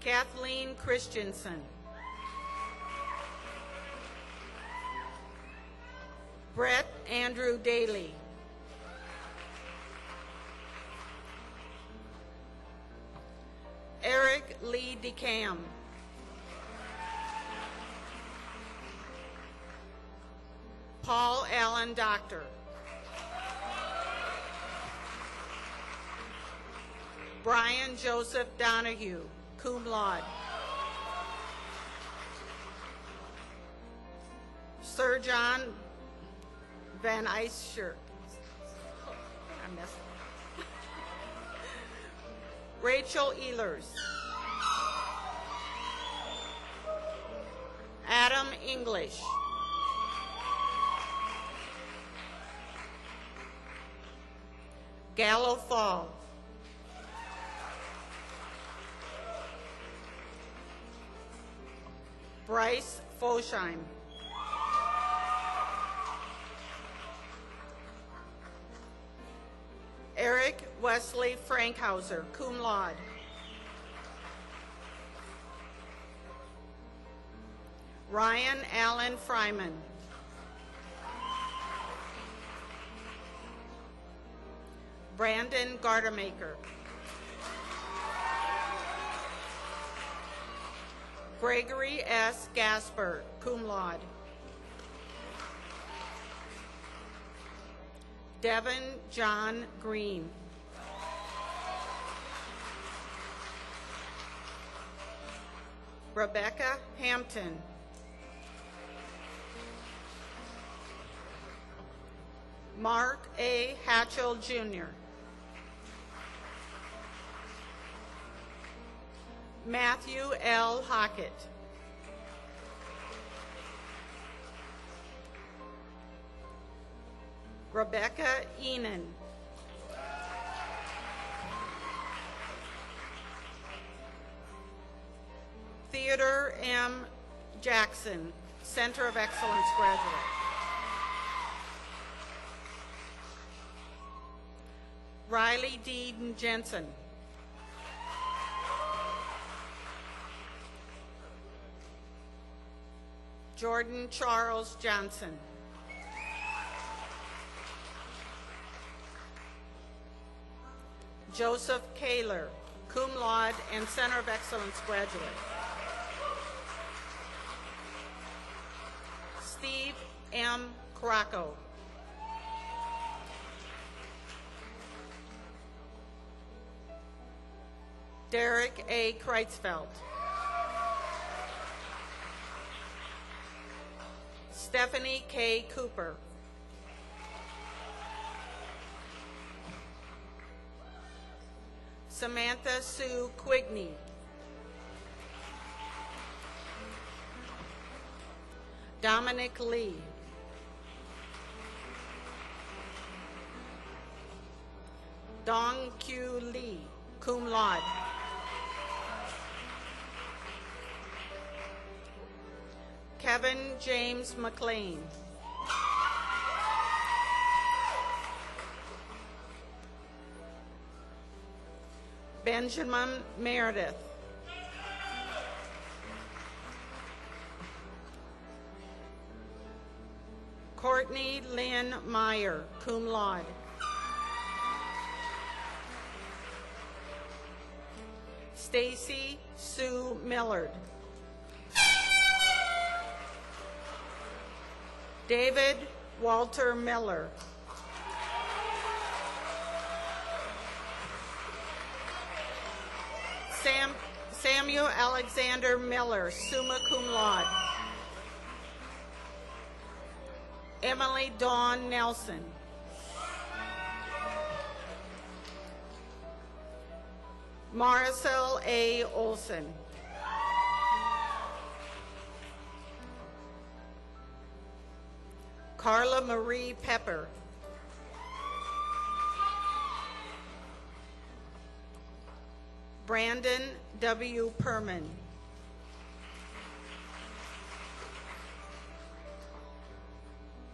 Kathleen Christensen. Brett Andrew Daly. Eric Lee DeCam. Paul Allen Doctor. Brian Joseph Donahue, cum laude. Sir John Van Eischer. I messed up. Rachel Ehlers. Adam English. Gallo Fall. Bryce Fosheim. Derek Wesley Frankhauser, cum laude. Ryan Allen Fryman. Brandon Gardemaker. Gregory S. Gasper, cum laude. Devin John Green. Rebecca Hampton. Mark A. Hatchell, Jr. Matthew L. Hockett. Rebecca Enan. Theodore M. Jackson, Center of Excellence graduate. Riley D. Jensen. Jordan Charles Johnson. Joseph Kaler, cum laude and Center of Excellence graduate. Steve M. Crocco. Derek A. Kreitzfeld. Stephanie K. Cooper. Samantha Sue Quigney. Dominic Lee. Dong Q. Lee, cum laude. Kevin James McLean. Benjamin Meredith. Courtney Lynn Meyer, cum laude. Stacy Sue Millard. David Walter Miller. Samuel Alexander Miller, summa cum laude. Emily Dawn Nelson. Maricel A. Olson. Carla Marie Pepper. Brandon W. Perman.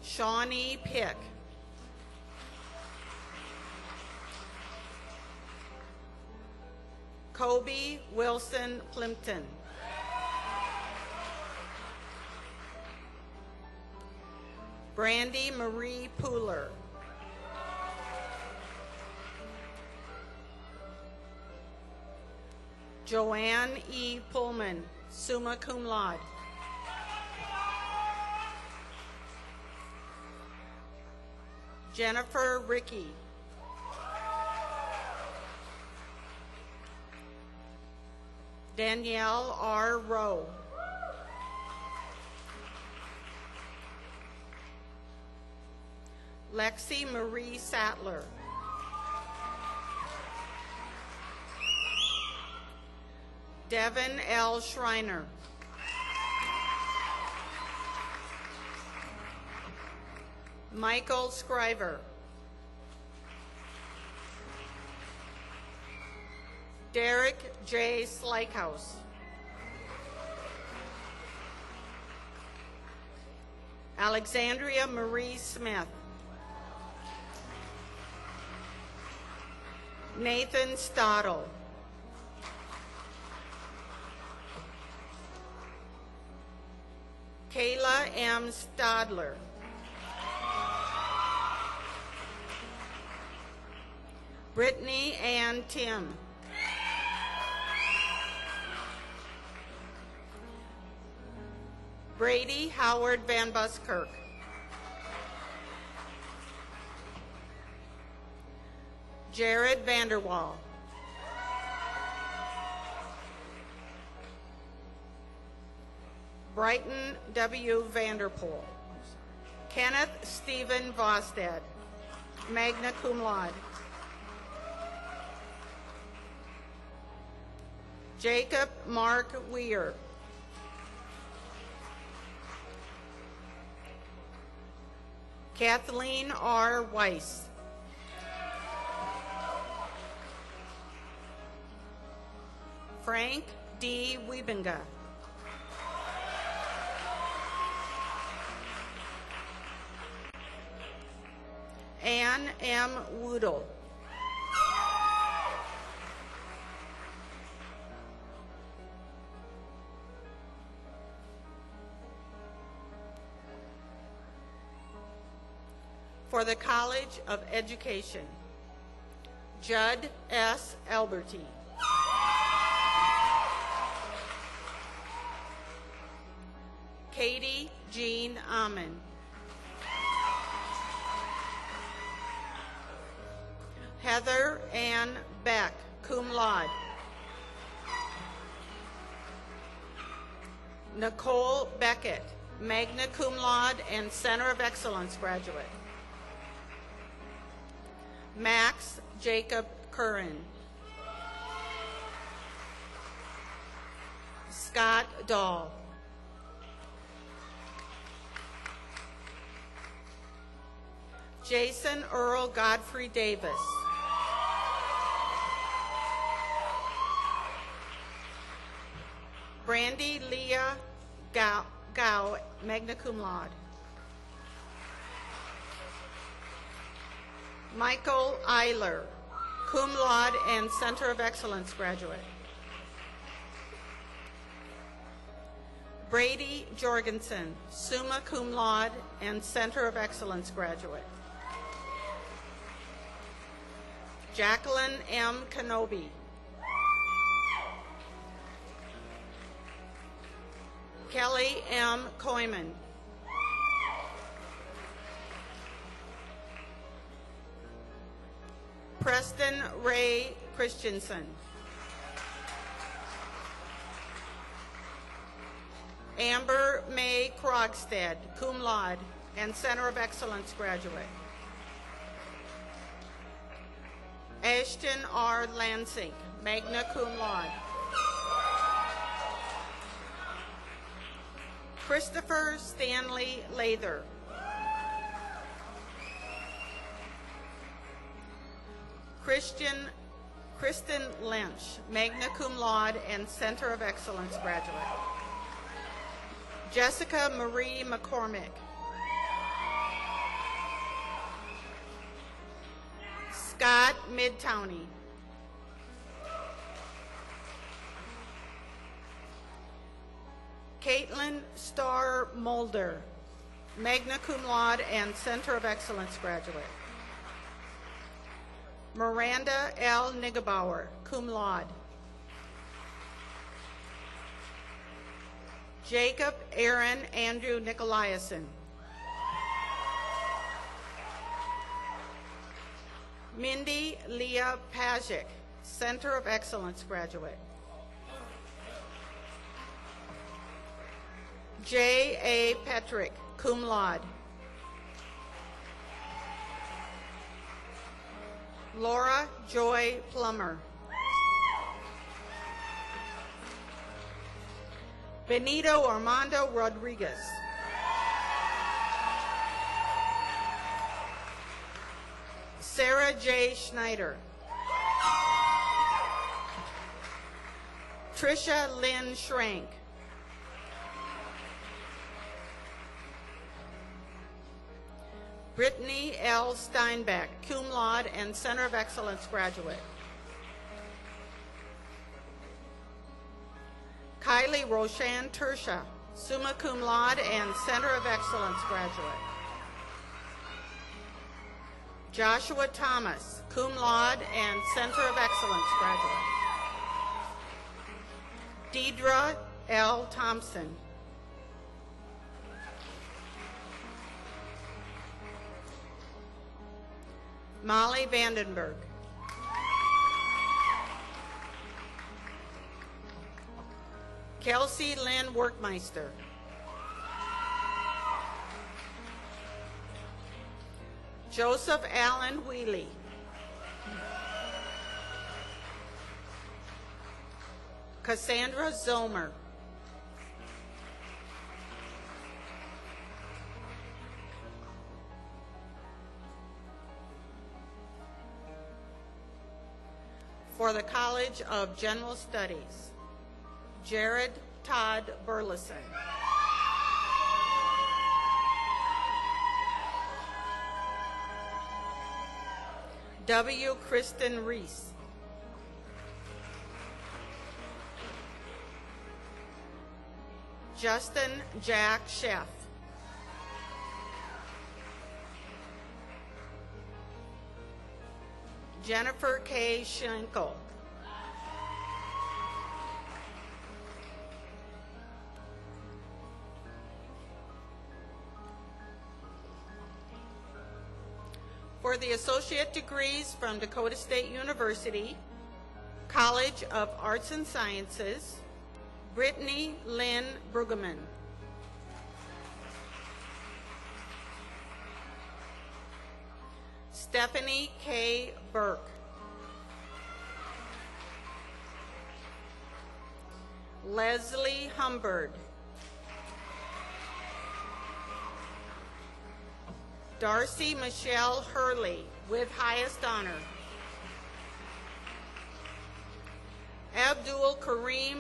Shawnee Pick. Kobe Wilson Plimpton. Brandy Marie Pooler. Joanne E. Pullman, summa cum laude. Jennifer Rickey. Danielle R. Rowe. Lexi Marie Sattler. Devin L. Schreiner. Michael Scriver. Derek J. Slykehouse. Alexandria Marie Smith. Nathan Stottle. Kayla M. Stadler. Brittany Ann Tim. Brady Howard Van Buskirk. Jared Vanderwall. Brighton W. Vanderpool. Kenneth Stephen Vostad, magna cum laude. Jacob Mark Weir. Kathleen R. Weiss. Frank D. Wiebenga. Ann M. Woodle. For the College of Education, Judd S. Alberti. Katie Jean Amen. Heather Ann Beck, cum laude. Nicole Beckett, magna cum laude and Center of Excellence graduate. Max Jacob Curran. Scott Dahl. Jason Earl Godfrey Davis. Brandy Leah Gao, magna cum laude. Michael Eiler, cum laude and Center of Excellence graduate. Brady Jorgensen, summa cum laude and Center of Excellence graduate. Jacqueline M. Kenobi. Kelly M. Koyman. Preston Ray Christensen. Amber May Krogstad, cum laude and Center of Excellence graduate. Ashton R. Lansing, magna cum laude. Christopher Stanley Lather. Kristen Lynch, magna cum laude and Center of Excellence graduate. Jessica Marie McCormick. Scott Midtowney. Caitlin Starr Mulder, magna cum laude and Center of Excellence graduate. Miranda L. Niggebauer, cum laude. Jacob Aaron Andrew Nicolaisen. Mindy Leah Pajic, Center of Excellence graduate. J. A. Petrick, cum laude. Laura Joy Plummer. Benito Armando Rodriguez. Sarah J. Schneider. Tricia Lynn Schrank. Brittany L. Steinbeck, cum laude and Center of Excellence graduate. Kylie Roshan Tersha, summa cum laude and Center of Excellence graduate. Joshua Thomas, cum laude and Center of Excellence graduate. Deidre L. Thompson. Molly Vandenberg. Kelsey Lynn Workmeister. Joseph Allen Wheely. Cassandra Zomer. For the College of General Studies, Jared Todd Burleson. W. Kristen Reese. Justin Jack Sheff. Jennifer K. Schenkel. For the associate degrees from Dakota State University, College of Arts and Sciences, Brittany Lynn Brueggemann. Stephanie K. Burke. Leslie Humbird. Darcy Michelle Hurley, with highest honor. Abdul Kareem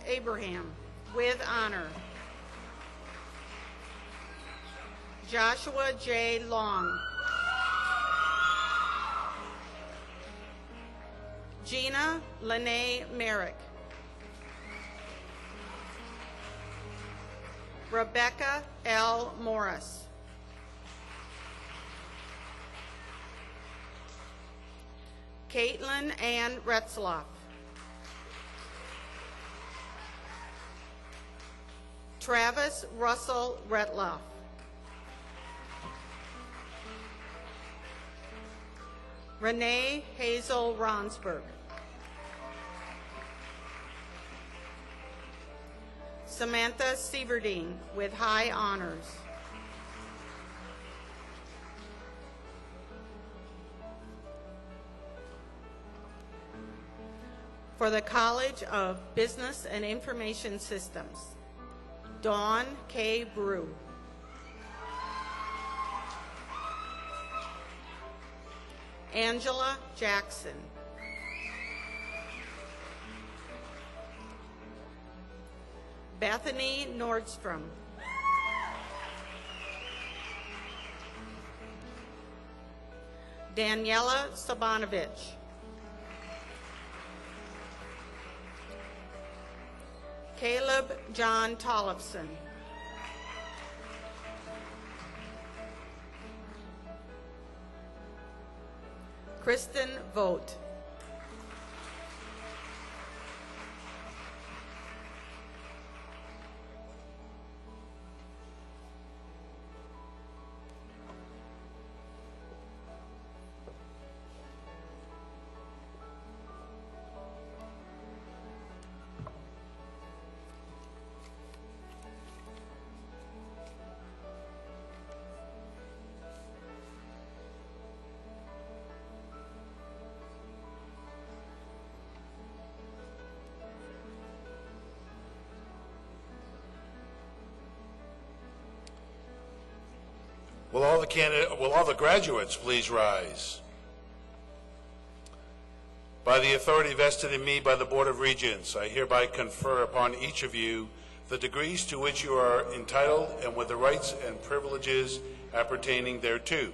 Abraham, with honor. Joshua J. Long. Gina Lene Merrick. Rebecca L. Morris. Caitlin Ann Retzloff. Travis Russell Retloff. Renee Hazel Ronsberg. Samantha Sieverding, with high honors. For the College of Business and Information Systems, Dawn K. Brew. Angela Jackson. Bethany Nordstrom. Daniela Sabanovich. Caleb John Tollefson. Kristen Vogt. Will all the graduates please rise? By the authority vested in me by the Board of Regents, I hereby confer upon each of you the degrees to which you are entitled and with the rights and privileges appertaining thereto.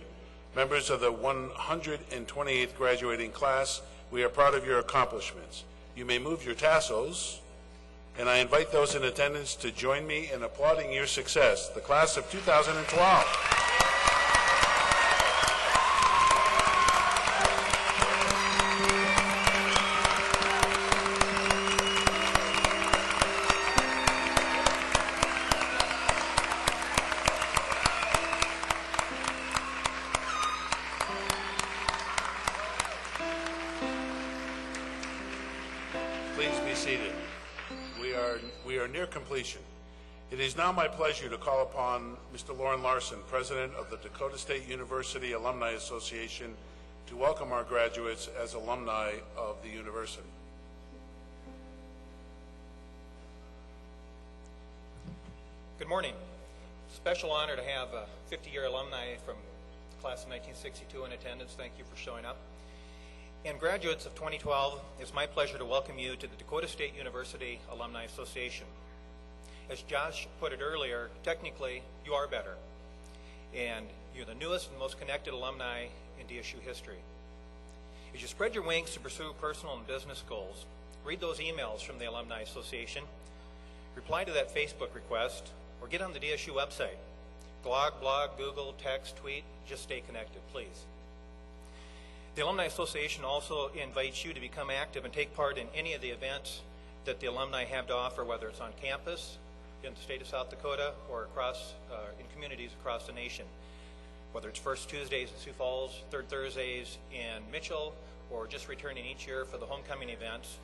Members of the 128th graduating class, we are proud of your accomplishments. You may move your tassels and I invite those in attendance to join me in applauding your success, the class of 2012. Please be seated. We are near completion. It is now my pleasure to call upon Mr. Lauren Larson, President of the Dakota State University Alumni Association, to welcome our graduates as alumni of the university. Good morning. It's a special honor to have 50-year alumni from the class of 1962 in attendance. Thank you for showing up. And graduates of 2012, it's my pleasure to welcome you to the Dakota State University Alumni Association. As Josh put it earlier, technically, you are better. And you're the newest and most connected alumni in DSU history. As you spread your wings to pursue personal and business goals, read those emails from the Alumni Association, reply to that Facebook request, or get on the DSU website. Blog, Google, text, tweet, just stay connected, please. The Alumni Association also invites you to become active and take part in any of the events that the alumni have to offer, whether it's on campus in the state of South Dakota or across in communities across the nation. Whether it's first Tuesdays in Sioux Falls, third Thursdays in Mitchell, or just returning each year for the homecoming events,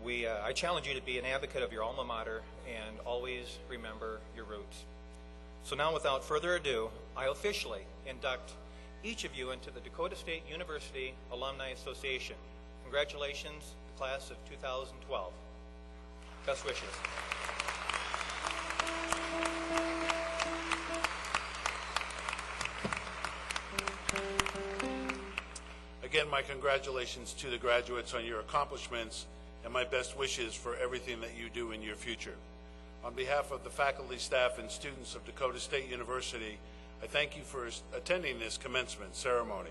I challenge you to be an advocate of your alma mater and always remember your roots. So now, without further ado, I officially induct each of you into the Dakota State University Alumni Association. Congratulations, the class of 2012. Best wishes. Again, my congratulations to the graduates on your accomplishments and my best wishes for everything that you do in your future. On behalf of the faculty, staff, and students of Dakota State University, I thank you for attending this commencement ceremony.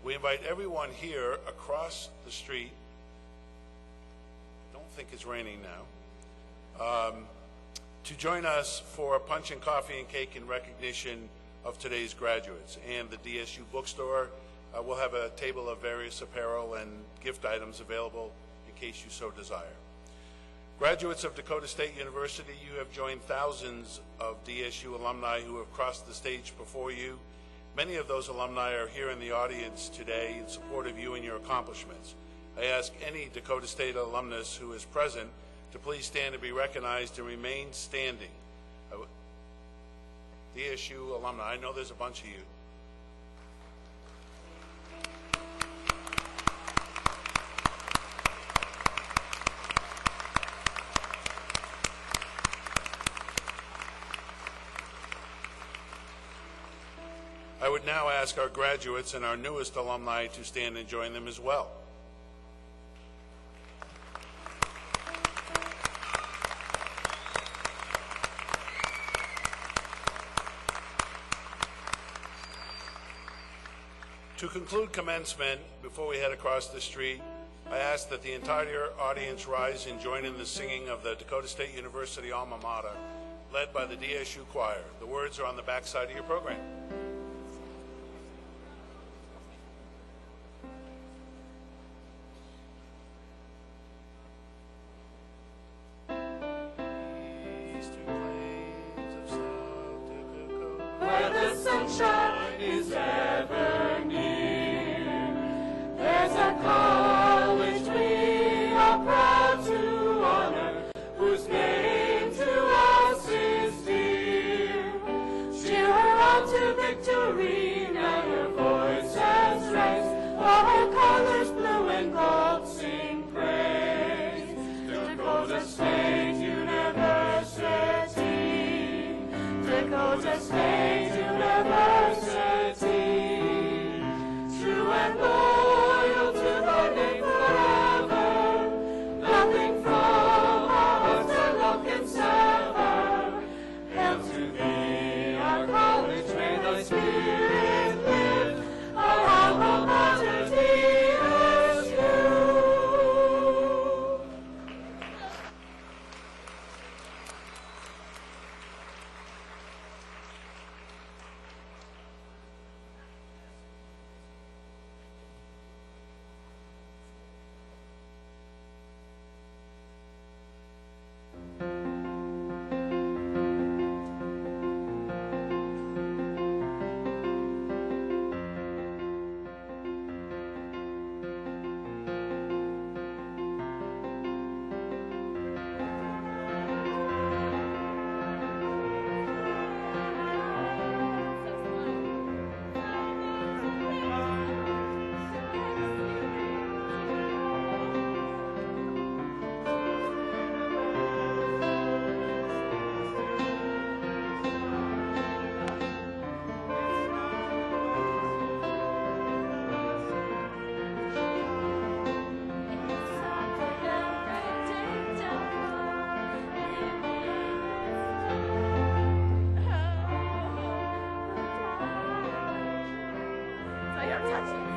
We invite everyone here across the street, I don't think it's raining now, to join us for a punch and coffee and cake in recognition of today's graduates. And the DSU bookstore will have a table of various apparel and gift items available in case you so desire. Graduates of Dakota State University, you have joined thousands of DSU alumni who have crossed the stage before you. Many of those alumni are here in the audience today in support of you and your accomplishments. I ask any Dakota State alumnus who is present to please stand and be recognized and remain standing. DSU alumni, I know there's a bunch of you. I would now ask our graduates and our newest alumni to stand and join them as well. To conclude commencement, before we head across the street, I ask that the entire audience rise and join in the singing of the Dakota State University alma mater, led by the DSU choir. The words are on the back side of your program. Sunshine is ever near. There's a college we are proud to honor, whose name to us is dear. Cheer her on to victory, now her voice has raised, while her colors blue and gold sing praise. Dakota State University, Dakota State University, true and loyal to thy name forever, nothing from our hearts our love can sever. Hail to thee, our college, may thy spirit live, our alma mater DSU. That's